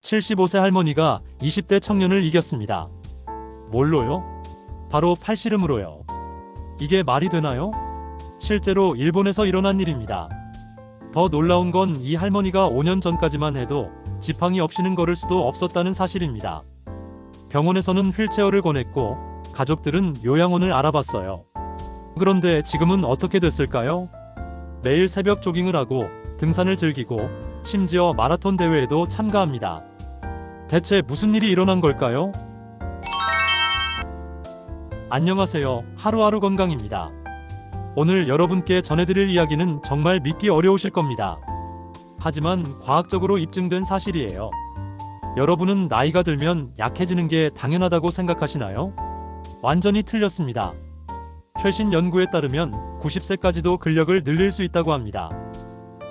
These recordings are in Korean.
75세 할머니가 20대 청년을 이겼습니다. 뭘로요? 바로 팔씨름으로요. 이게 말이 되나요? 실제로 일본에서 일어난 일입니다. 더 놀라운 건 이 할머니가 5년 전까지만 해도 지팡이 없이는 걸을 수도 없었다는 사실입니다. 병원에서는 휠체어를 권했고 가족들은 요양원을 알아봤어요. 그런데 지금은 어떻게 됐을까요? 매일 새벽 조깅을 하고 등산을 즐기고 심지어 마라톤 대회에도 참가합니다. 대체 무슨 일이 일어난 걸까요? 안녕하세요. 하루하루 건강입니다. 오늘 여러분께 전해드릴 이야기는 정말 믿기 어려우실 겁니다. 하지만 과학적으로 입증된 사실이에요. 여러분은 나이가 들면 약해지는 게 당연하다고 생각하시나요? 완전히 틀렸습니다. 최신 연구에 따르면 90세까지도 근력을 늘릴 수 있다고 합니다.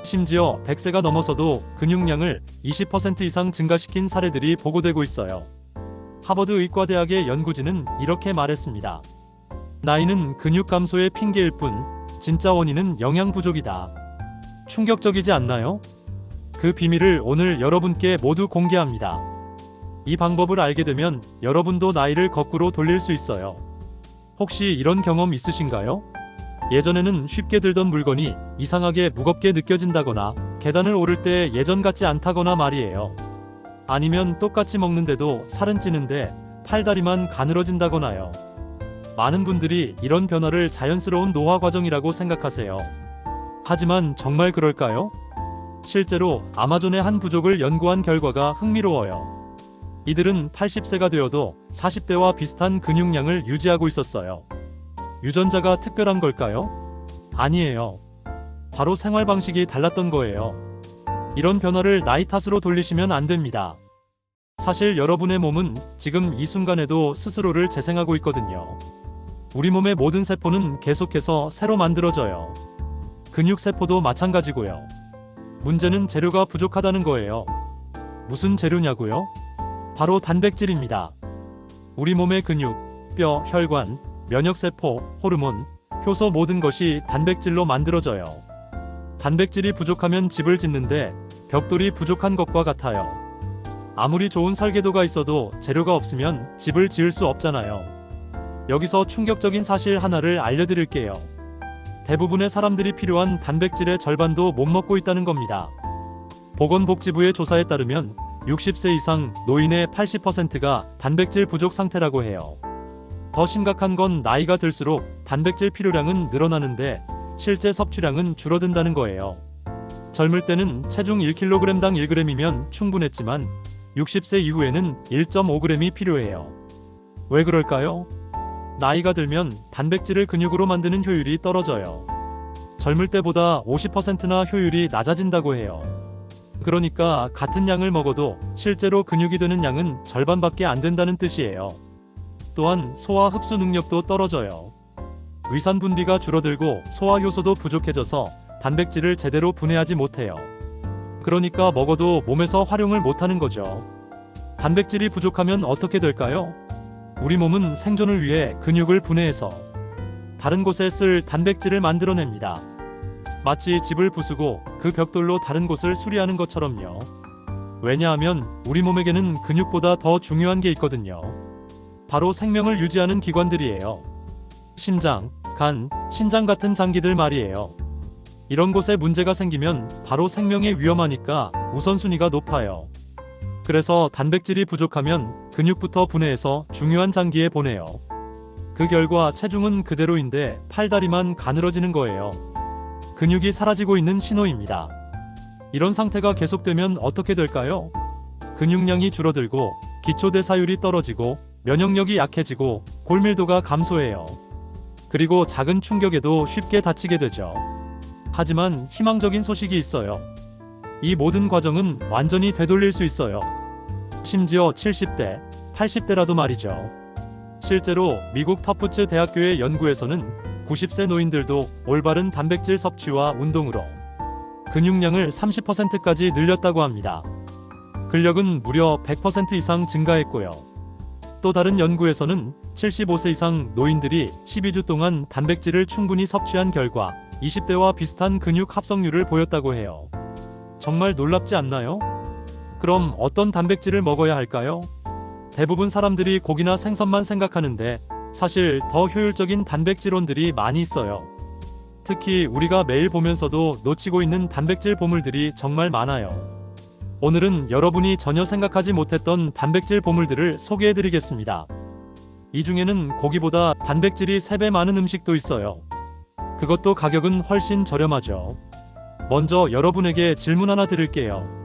심지어 100세가 넘어서도 근육량을 20% 이상 증가시킨 사례들이 보고되고 있어요. 하버드 의과대학의 연구진은 이렇게 말했습니다. 나이는 근육 감소의 핑계일 뿐 진짜 원인은 영양 부족이다. 충격적이지 않나요? 그 비밀을 오늘 여러분께 모두 공개합니다. 이 방법을 알게 되면 여러분도 나이를 거꾸로 돌릴 수 있어요. 혹시 이런 경험 있으신가요? 예전에는 쉽게 들던 물건이 이상하게 무겁게 느껴진다거나 계단을 오를 때 예전 같지 않다거나 말이에요. 아니면 똑같이 먹는데도 살은 찌는데 팔다리만 가늘어진다거나요. 많은 분들이 이런 변화를 자연스러운 노화 과정이라고 생각하세요. 하지만 정말 그럴까요? 실제로 아마존의 한 부족을 연구한 결과가 흥미로워요. 이들은 80세가 되어도 40대와 비슷한 근육량을 유지하고 있었어요. 유전자가 특별한 걸까요? 아니에요. 바로 생활 방식이 달랐던 거예요. 이런 변화를 나이 탓으로 돌리시면 안 됩니다. 사실 여러분의 몸은 지금 이 순간에도 스스로를 재생하고 있거든요. 우리 몸의 모든 세포는 계속해서 새로 만들어져요. 근육 세포도 마찬가지고요. 문제는 재료가 부족하다는 거예요. 무슨 재료냐고요? 바로 단백질입니다. 우리 몸의 근육, 뼈, 혈관, 면역세포, 호르몬, 효소 모든 것이 단백질로 만들어져요. 단백질이 부족하면 집을 짓는데 벽돌이 부족한 것과 같아요. 아무리 좋은 설계도가 있어도 재료가 없으면 집을 지을 수 없잖아요. 여기서 충격적인 사실 하나를 알려드릴게요. 대부분의 사람들이 필요한 단백질의 절반도 못 먹고 있다는 겁니다. 보건복지부의 조사에 따르면 60세 이상 노인의 80%가 단백질 부족 상태라고 해요. 더 심각한 건 나이가 들수록 단백질 필요량은 늘어나는데 실제 섭취량은 줄어든다는 거예요. 젊을 때는 체중 1kg당 1g이면 충분했지만 60세 이후에는 1.5g이 필요해요. 왜 그럴까요? 나이가 들면 단백질을 근육으로 만드는 효율이 떨어져요. 젊을 때보다 50%나 효율이 낮아진다고 해요. 그러니까 같은 양을 먹어도 실제로 근육이 되는 양은 절반밖에 안 된다는 뜻이에요. 또한 소화 흡수 능력도 떨어져요. 위산 분비가 줄어들고 소화 효소도 부족해져서 단백질을 제대로 분해하지 못해요. 그러니까 먹어도 몸에서 활용을 못하는 거죠. 단백질이 부족하면 어떻게 될까요? 우리 몸은 생존을 위해 근육을 분해해서 다른 곳에 쓸 단백질을 만들어냅니다. 마치 집을 부수고 그 벽돌로 다른 곳을 수리하는 것처럼요. 왜냐하면 우리 몸에게는 근육보다 더 중요한 게 있거든요. 바로 생명을 유지하는 기관들이에요. 심장, 간, 신장 같은 장기들 말이에요. 이런 곳에 문제가 생기면 바로 생명에 위험하니까 우선순위가 높아요. 그래서 단백질이 부족하면 근육부터 분해해서 중요한 장기에 보내요. 그 결과 체중은 그대로인데 팔다리만 가늘어지는 거예요. 근육이 사라지고 있는 신호입니다. 이런 상태가 계속되면 어떻게 될까요? 근육량이 줄어들고 기초대사율이 떨어지고 면역력이 약해지고 골밀도가 감소해요. 그리고 작은 충격에도 쉽게 다치게 되죠. 하지만 희망적인 소식이 있어요. 이 모든 과정은 완전히 되돌릴 수 있어요. 심지어 70대, 80대라도 말이죠. 실제로 미국 터프츠 대학교의 연구에서는 90세 노인들도 올바른 단백질 섭취와 운동으로 근육량을 30%까지 늘렸다고 합니다. 근력은 무려 100% 이상 증가했고요. 또 다른 연구에서는 75세 이상 노인들이 12주 동안 단백질을 충분히 섭취한 결과 20대와 비슷한 근육 합성률을 보였다고 해요. 정말 놀랍지 않나요? 그럼 어떤 단백질을 먹어야 할까요? 대부분 사람들이 고기나 생선만 생각하는데 사실 더 효율적인 단백질원들이 많이 있어요. 특히 우리가 매일 보면서도 놓치고 있는 단백질 보물들이 정말 많아요. 오늘은 여러분이 전혀 생각하지 못했던 단백질 보물들을 소개해드리겠습니다. 이 중에는 고기보다 단백질이 3배 많은 음식도 있어요. 그것도 가격은 훨씬 저렴하죠. 먼저 여러분에게 질문 하나 드릴게요.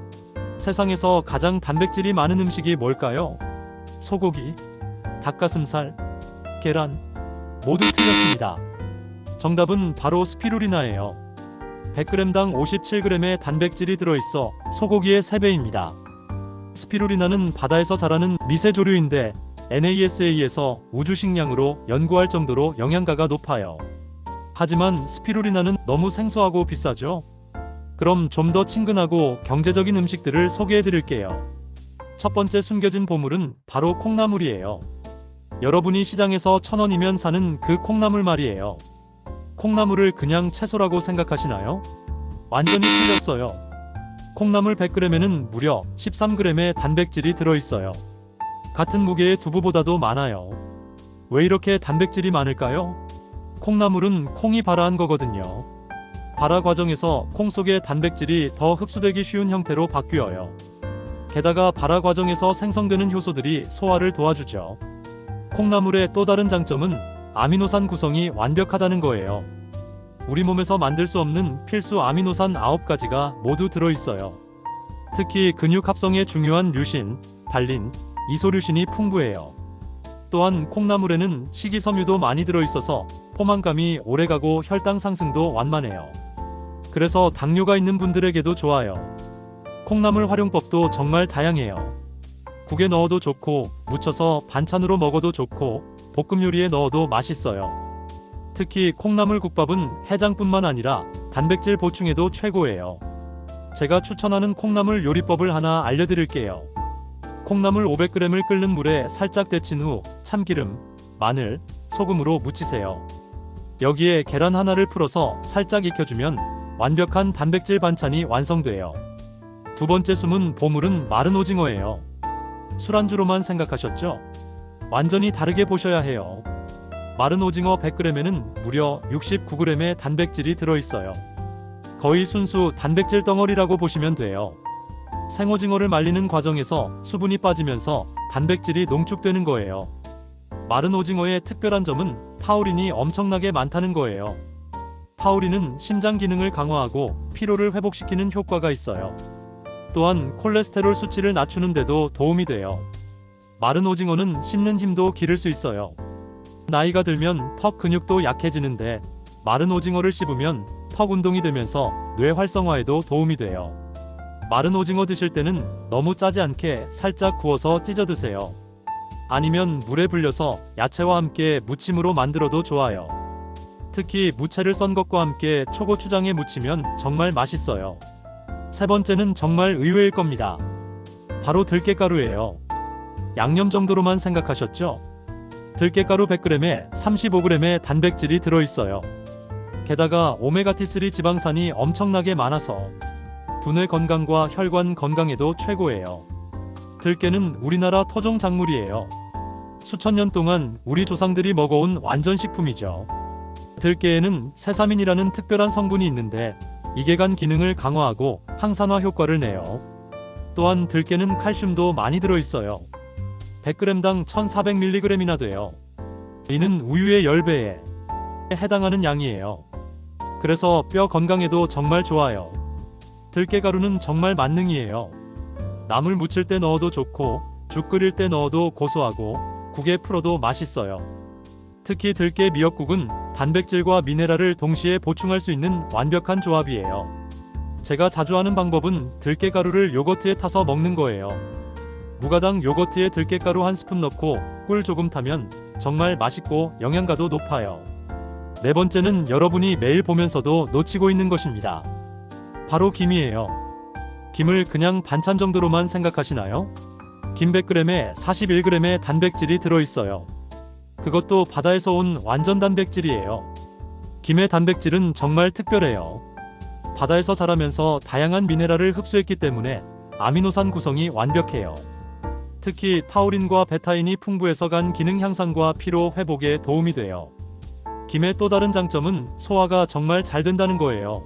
세상에서 가장 단백질이 많은 음식이 뭘까요? 소고기, 닭가슴살, 계란, 모두 틀렸습니다. 정답은 바로 스피루리나예요. 100g당 57g의 단백질이 들어있어 소고기의 3배입니다. 스피루리나는 바다에서 자라는 미세조류인데 NASA에서 우주식량으로 연구할 정도로 영양가가 높아요. 하지만 스피루리나는 너무 생소하고 비싸죠? 그럼 좀 더 친근하고 경제적인 음식들을 소개해드릴게요. 첫 번째 숨겨진 보물은 바로 콩나물이에요. 여러분이 시장에서 1,000원이면 사는 그 콩나물 말이에요. 콩나물을 그냥 채소라고 생각하시나요? 완전히 틀렸어요. 콩나물 100g에는 무려 13g의 단백질이 들어있어요. 같은 무게의 두부보다도 많아요. 왜 이렇게 단백질이 많을까요? 콩나물은 콩이 발화한 거거든요. 발화 과정에서 콩 속의 단백질이 더 흡수되기 쉬운 형태로 바뀌어요. 게다가 발화 과정에서 생성되는 효소들이 소화를 도와주죠. 콩나물의 또 다른 장점은 아미노산 구성이 완벽하다는 거예요. 우리 몸에서 만들 수 없는 필수 아미노산 9가지가 모두 들어있어요. 특히 근육 합성에 중요한 류신, 발린, 이소류신이 풍부해요. 또한 콩나물에는 식이섬유도 많이 들어있어서 포만감이 오래가고 혈당 상승도 완만해요. 그래서 당뇨가 있는 분들에게도 좋아요. 콩나물 활용법도 정말 다양해요. 국에 넣어도 좋고, 무쳐서 반찬으로 먹어도 좋고, 볶음 요리에 넣어도 맛있어요. 특히 콩나물 국밥은 해장뿐만 아니라 단백질 보충에도 최고예요. 제가 추천하는 콩나물 요리법을 하나 알려드릴게요. 콩나물 500g을 끓는 물에 살짝 데친 후 참기름, 마늘, 소금으로 무치세요. 여기에 계란 하나를 풀어서 살짝 익혀주면 완벽한 단백질 반찬이 완성돼요. 두 번째 숨은 보물은 마른 오징어예요. 술안주로만 생각하셨죠? 완전히 다르게 보셔야 해요. 마른 오징어 100g에는 무려 69g의 단백질이 들어있어요. 거의 순수 단백질 덩어리라고 보시면 돼요. 생오징어를 말리는 과정에서 수분이 빠지면서 단백질이 농축되는 거예요. 마른 오징어의 특별한 점은 타우린이 엄청나게 많다는 거예요. 타우린은 심장 기능을 강화하고 피로를 회복시키는 효과가 있어요. 또한 콜레스테롤 수치를 낮추는 데도 도움이 돼요. 마른 오징어는 씹는 힘도 기를 수 있어요. 나이가 들면 턱 근육도 약해지는데 마른 오징어를 씹으면 턱 운동이 되면서 뇌 활성화에도 도움이 돼요. 마른 오징어 드실 때는 너무 짜지 않게 살짝 구워서 찢어 드세요. 아니면 물에 불려서 야채와 함께 무침으로 만들어도 좋아요. 특히 무채를 썬 것과 함께 초고추장에 무치면 정말 맛있어요. 세 번째는 정말 의외일 겁니다. 바로 들깨가루예요. 양념 정도로만 생각하셨죠? 들깨가루 100g에 35g의 단백질이 들어있어요. 게다가 오메가3 지방산이 엄청나게 많아서 두뇌 건강과 혈관 건강에도 최고예요. 들깨는 우리나라 토종 작물이에요. 수천 년 동안 우리 조상들이 먹어온 완전 식품이죠. 들깨에는 세사민이라는 특별한 성분이 있는데 이게 간 기능을 강화하고 항산화 효과를 내요. 또한 들깨는 칼슘도 많이 들어있어요. 100g당 1400mg이나 돼요. 이는 우유의 10배에 해당하는 양이에요. 그래서 뼈 건강에도 정말 좋아요. 들깨가루는 정말 만능이에요. 나물 무칠 때 넣어도 좋고 죽 끓일 때 넣어도 고소하고 국에 풀어도 맛있어요. 특히 들깨 미역국은 단백질과 미네랄을 동시에 보충할 수 있는 완벽한 조합이에요. 제가 자주 하는 방법은 들깨가루를 요거트에 타서 먹는 거예요. 무가당 요거트에 들깨가루 한 스푼 넣고 꿀 조금 타면 정말 맛있고 영양가도 높아요. 네 번째는 여러분이 매일 보면서도 놓치고 있는 것입니다. 바로 김이에요. 김을 그냥 반찬 정도로만 생각하시나요? 김 100g에 41g의 단백질이 들어있어요. 그것도 바다에서 온 완전 단백질이에요. 김의 단백질은 정말 특별해요. 바다에서 자라면서 다양한 미네랄을 흡수했기 때문에 아미노산 구성이 완벽해요. 특히 타우린과 베타인이 풍부해서 간 기능 향상과 피로 회복에 도움이 돼요. 김의 또 다른 장점은 소화가 정말 잘 된다는 거예요.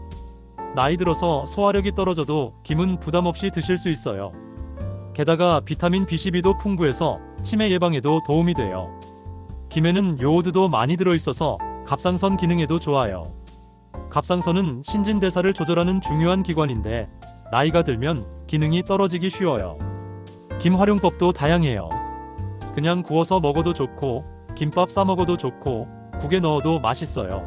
나이 들어서 소화력이 떨어져도 김은 부담 없이 드실 수 있어요. 게다가 비타민 B12도 풍부해서 치매 예방에도 도움이 돼요. 김에는 요오드도 많이 들어있어서 갑상선 기능에도 좋아요. 갑상선은 신진대사를 조절하는 중요한 기관인데 나이가 들면 기능이 떨어지기 쉬워요. 김 활용법도 다양해요. 그냥 구워서 먹어도 좋고 김밥 싸 먹어도 좋고 국에 넣어도 맛있어요.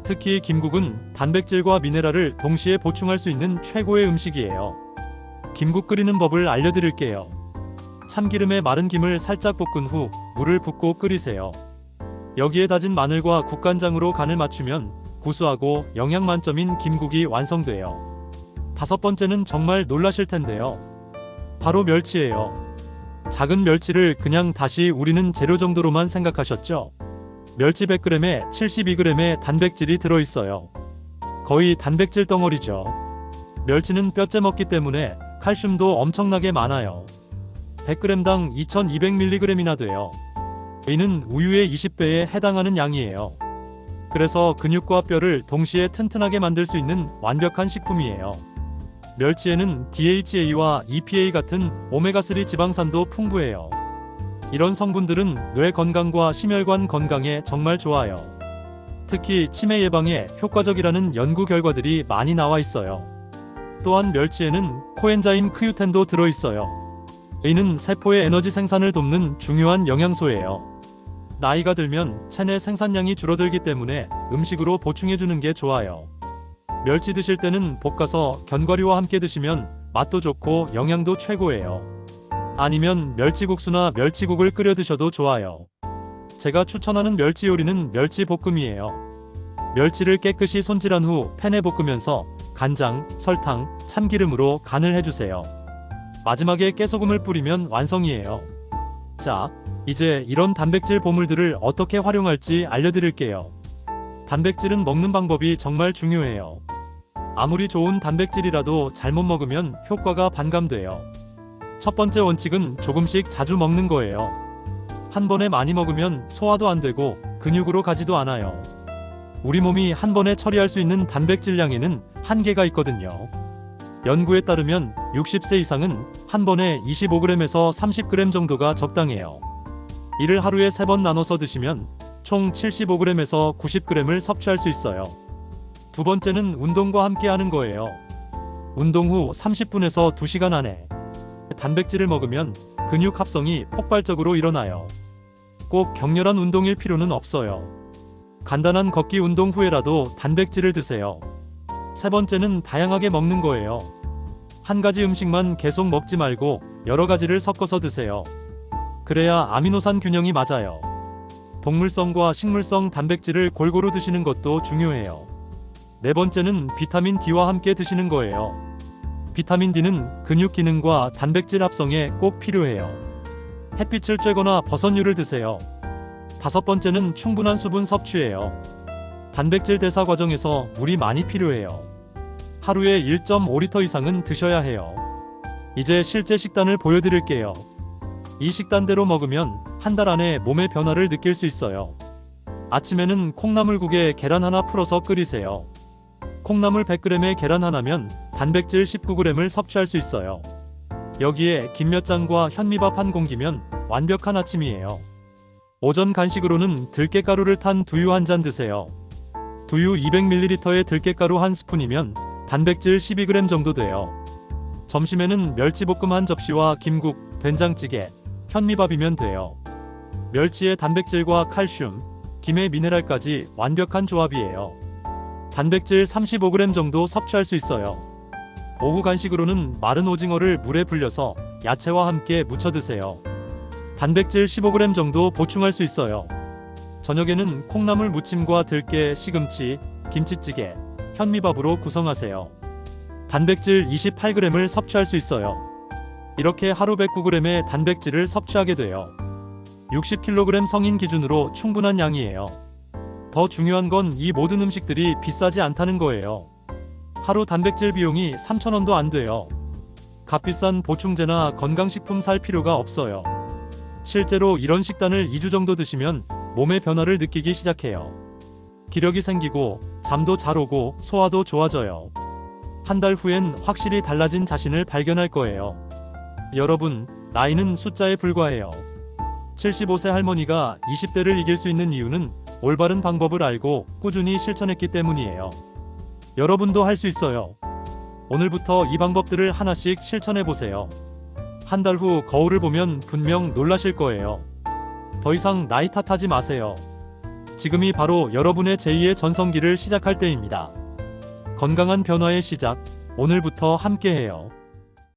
특히 김국은 단백질과 미네랄을 동시에 보충할 수 있는 최고의 음식이에요. 김국 끓이는 법을 알려드릴게요. 참기름에 마른 김을 살짝 볶은 후 물을 붓고 끓이세요. 여기에 다진 마늘과 국간장으로 간을 맞추면 구수하고 영양 만점인 김국이 완성돼요. 다섯 번째는 정말 놀라실 텐데요. 바로 멸치예요. 작은 멸치를 그냥 다시 우리는 재료 정도로만 생각하셨죠? 멸치 100g에 72g의 단백질이 들어있어요. 거의 단백질 덩어리죠. 멸치는 뼈째 먹기 때문에 칼슘도 엄청나게 많아요. 100g당 2200mg이나 돼요. 이는 우유의 20배에 해당하는 양이에요. 그래서 근육과 뼈를 동시에 튼튼하게 만들 수 있는 완벽한 식품이에요. 멸치에는 DHA와 EPA 같은 오메가3 지방산도 풍부해요. 이런 성분들은 뇌 건강과 심혈관 건강에 정말 좋아요. 특히 치매 예방에 효과적이라는 연구 결과들이 많이 나와 있어요. 또한 멸치에는 코엔자임 크유텐도 들어있어요. 이는 세포의 에너지 생산을 돕는 중요한 영양소예요. 나이가 들면 체내 생산량이 줄어들기 때문에 음식으로 보충해주는 게 좋아요. 멸치 드실 때는 볶아서 견과류와 함께 드시면 맛도 좋고 영양도 최고예요. 아니면 멸치국수나 멸치국을 끓여 드셔도 좋아요. 제가 추천하는 멸치 요리는 멸치볶음이에요. 멸치를 깨끗이 손질한 후 팬에 볶으면서 간장, 설탕, 참기름으로 간을 해주세요. 마지막에 깨소금을 뿌리면 완성이에요. 자, 이제 이런 단백질 보물들을 어떻게 활용할지 알려드릴게요. 단백질은 먹는 방법이 정말 중요해요. 아무리 좋은 단백질이라도 잘못 먹으면 효과가 반감돼요. 첫 번째 원칙은 조금씩 자주 먹는 거예요. 한 번에 많이 먹으면 소화도 안 되고 근육으로 가지도 않아요. 우리 몸이 한 번에 처리할 수 있는 단백질량에는 한계가 있거든요. 연구에 따르면 60세 이상은 한 번에 25g에서 30g 정도가 적당해요. 이를 하루에 3번 나눠서 드시면 총 75g에서 90g을 섭취할 수 있어요. 두 번째는 운동과 함께 하는 거예요. 운동 후 30분에서 2시간 안에 단백질을 먹으면 근육 합성이 폭발적으로 일어나요. 꼭 격렬한 운동일 필요는 없어요. 간단한 걷기 운동 후에라도 단백질을 드세요. 세 번째는 다양하게 먹는 거예요. 한 가지 음식만 계속 먹지 말고 여러 가지를 섞어서 드세요. 그래야 아미노산 균형이 맞아요. 동물성과 식물성 단백질을 골고루 드시는 것도 중요해요. 네 번째는 비타민 D와 함께 드시는 거예요. 비타민 D는 근육 기능과 단백질 합성에 꼭 필요해요. 햇빛을 쬐거나 버섯류를 드세요. 다섯 번째는 충분한 수분 섭취예요. 단백질 대사 과정에서 물이 많이 필요해요. 하루에 1.5리터 이상은 드셔야 해요. 이제 실제 식단을 보여드릴게요. 이 식단대로 먹으면 한 달 안에 몸의 변화를 느낄 수 있어요. 아침에는 콩나물국에 계란 하나 풀어서 끓이세요. 콩나물 100g에 계란 하나면 단백질 19g을 섭취할 수 있어요. 여기에 김 몇 장과 현미밥 한 공기면 완벽한 아침이에요. 오전 간식으로는 들깨가루를 탄 두유 한 잔 드세요. 두유 200ml에 들깨가루 한 스푼이면 단백질 12g 정도 돼요. 점심에는 멸치볶음 한 접시와 김국, 된장찌개, 현미밥이면 돼요. 멸치의 단백질과 칼슘, 김의 미네랄까지 완벽한 조합이에요. 단백질 35g 정도 섭취할 수 있어요. 오후 간식으로는 마른 오징어를 물에 불려서 야채와 함께 무쳐 드세요. 단백질 15g 정도 보충할 수 있어요. 저녁에는 콩나물 무침과 들깨, 시금치, 김치찌개, 현미밥으로 구성하세요. 단백질 28g을 섭취할 수 있어요. 이렇게 하루 109g의 단백질을 섭취하게 돼요. 60kg 성인 기준으로 충분한 양이에요. 더 중요한 건 이 모든 음식들이 비싸지 않다는 거예요. 하루 단백질 비용이 3,000원도 안 돼요. 값비싼 보충제나 건강식품 살 필요가 없어요. 실제로 이런 식단을 2주 정도 드시면 몸의 변화를 느끼기 시작해요. 기력이 생기고 잠도 잘 오고 소화도 좋아져요. 한 달 후엔 확실히 달라진 자신을 발견할 거예요. 여러분, 나이는 숫자에 불과해요. 75세 할머니가 20대를 이길 수 있는 이유는 올바른 방법을 알고 꾸준히 실천했기 때문이에요. 여러분도 할 수 있어요. 오늘부터 이 방법들을 하나씩 실천해 보세요. 한 달 후 거울을 보면 분명 놀라실 거예요. 더 이상 나이 탓하지 마세요. 지금이 바로 여러분의 제2의 전성기를 시작할 때입니다. 건강한 변화의 시작, 오늘부터 함께해요.